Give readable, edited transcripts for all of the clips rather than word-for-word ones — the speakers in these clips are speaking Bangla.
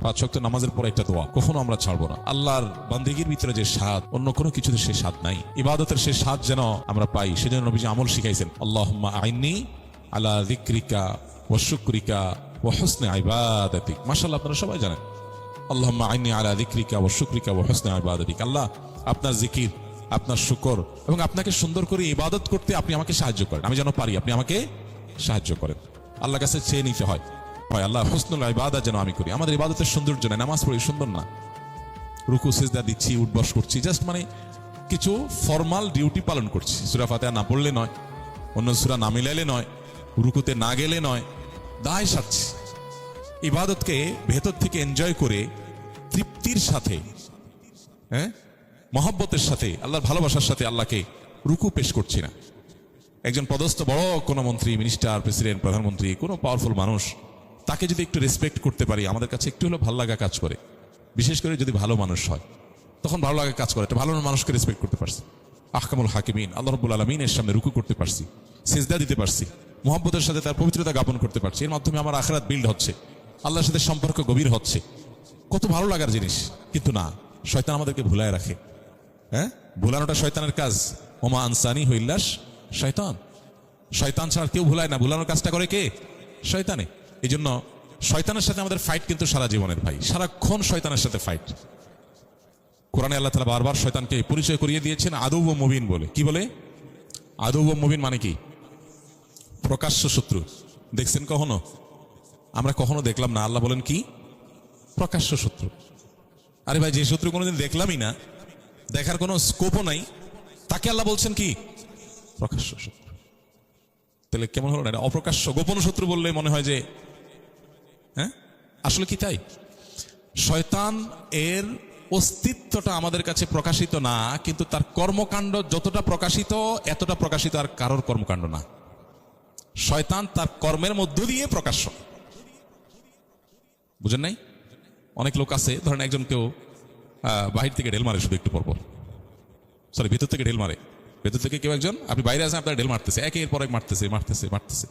5 ওয়াক্ত নামাজের পরে একটা দোয়া কখনো আমরা ছাড়বো না। আল্লাহর বান্দিগির ভিতরে যে স্বাদ অন্য কোনো কিছুতে সে স্বাদ নাই, ইবাদতের সে স্বাদ যেন আমরা পাই, সেজন্য নবীজি আমল শিখাইছেন, আল্লাহুম্মা আইন্নি আলা যিকরিকা ওয়া শুকরিকা ওয়া হুসনি ইবাদাতিক। মাশাআল্লাহ, আপনারা সবাই জানেন আল্লাহুম্মা আইন্নি আলা যিকরিকা ওয়া শুকরিকা ওয়া হুসনি ইবাদাতিক। আল্লাহ, আপনার জিকির, আপনার শুকর এবং আপনাকে সুন্দর করে ইবাদত করতে আপনি আমাকে সাহায্য করেন, আমি যেন পারি, আপনি আমাকে সাহায্য করেন। আল্লাহর কাছে চেয়ে নিতে হয় আল্লাহ হুসনুল ইবাদত যেন আমি করি। আমাদের ইবাদতের সৌন্দর্য নাই, নামাজ পড়ি সুন্দর না, রুকু সিজদা দিচ্ছি, উঠবস করছি, জাস্ট মানে কিছু ফর্মাল ডিউটি পালন করছি। সূরা ফাতিহা না পড়লে নয়, অন্য সূরা না মিলাইলে নয়, রুকুতে না গেলে নয়, দায় সারছি। ইবাদতকে ভেতর থেকে এনজয় করে তৃপ্তির সাথে, মহব্বতের সাথে, আল্লাহর ভালোবাসার সাথে আল্লাহকে রুকু পেশ করছি না। একজন পদস্থ বড় কোনো মন্ত্রী, মিনিস্টার, প্রেসিডেন্ট, প্রধানমন্ত্রী, কোনো পাওয়ারফুল মানুষ, তাকে যদি একটু রেসপেক্ট করতে পারি, আমাদের কাছে একটু হলেও ভালো লাগা কাজ করে। বিশেষ করে যদি ভালো মানুষ হয়, তখন ভালো লাগা কাজ করে। একটা ভালো মানুষকে রেসপেক্ট করতে পারছি, আহকামুল হাকিমিন আল্লাহ রাব্বুল আলামিনের সামনে রুকু করতে পারছি, সিজদা দিতে পারছি, মুহাব্বতের সাথে তার পবিত্রতা জ্ঞাপন করতে পারছি। এর মাধ্যমে আমার আখিরাত বিল্ড হচ্ছে, আল্লাহর সাথে সম্পর্ক গভীর হচ্ছে। কত ভালো লাগার জিনিস। কিন্তু না, শয়তান আমাদেরকে ভুলায় রাখে। ভুলানোটা শয়তানের কাজ। ওমা আনসানি হইল্লাস শয়তান। শয়তান ছাড়া কেউ ভুলায় না, ভুলানোর কাজটা করে কে? শয়তানে। এই জন্য শয়তানের সাথে আমাদের ফাইট কিন্তু সারা জীবনের ভাই, সারাক্ষণ শয়তানের সাথে ফাইট। কোরআনে আল্লাহ তাআলা বারবার শয়তানকে পরিচয় করিয়ে দিয়েছেন আদু ও মুবিন বলে। কি বলে? আদু ও মুবিন মানে কি? প্রকাশ্য শত্রু। দেখছেন কখনো? আমরা কখনো দেখলাম না। আল্লাহ বলেন কি? প্রকাশ্য শত্রু। আরে ভাই, যে শত্রু কোনোদিন দেখলামই না, দেখার কোনো স্কোপও নাই, তাকে আল্লাহ বলছেন কি? প্রকাশ্য শত্রু। তাহলে কেমন হলো না? এটা অপ্রকাশ্য গোপন শত্রু বললে মনে হয় যে আসলে কি তাই? শয়তান এর অস্তিত্বটা আমাদের কাছে প্রকাশিত না, কিন্তু তার কর্মকাণ্ড যতটা প্রকাশিত, এতটা প্রকাশিত আর কারোর কর্মকাণ্ড না। শয়তান তার কর্মের মধ্য দিয়ে প্রকাশ্য। বুঝেন নাই? অনেক লোক আছে, ধরেন একজন কেউ বাহির থেকে ঢেল মারে, শুধু একটু পরপর, সরি ভেতর থেকে ঢেল মারে। ভেতর থেকে কেউ একজন, আপনি বাইরে আছেন, আপনার ঢেল মারতেছে, একের পর এক মারতেছে মারতেছে মারতেছে।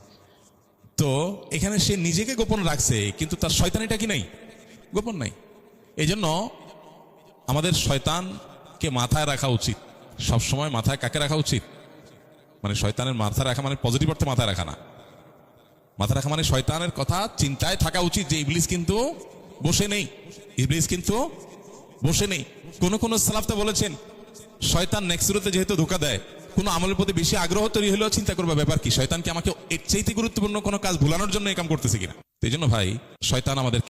তো এখানে সে নিজেকে গোপন রাখছে, কিন্তু তার শয়তানিটা কি নাই? গোপন নাই। এই জন্য আমাদের শয়তানকে মাথায় রাখা উচিত সবসময়। মাথায় কাকে রাখা উচিত? মানে শয়তানের মাথায় রাখা মানে পজিটিভ অর্থে মাথায় রাখা না। মাথায় রাখা মানে শয়তানের কথা চিন্তায় থাকা উচিত যে ইবলিস কিন্তু বসে নেই, ইবলিস কিন্তু বসে নেই। কোন কোন সালাফতা বলেছেন, শয়তান নেক্সট সুরতে যেহেতু ধোঁকা দেয়, কোন আমলের প্রতি বেশি আগ্রহ তৈরি হলেও চিন্তা করবে ব্যাপার কি, শয়তান কি আমাকে এর চাইতে গুরুত্বপূর্ণ কোনো কাজ ভুলানোর জন্য এই কাম করতেছে কিনা। এই জন্য ভাই, শয়তান আমাদের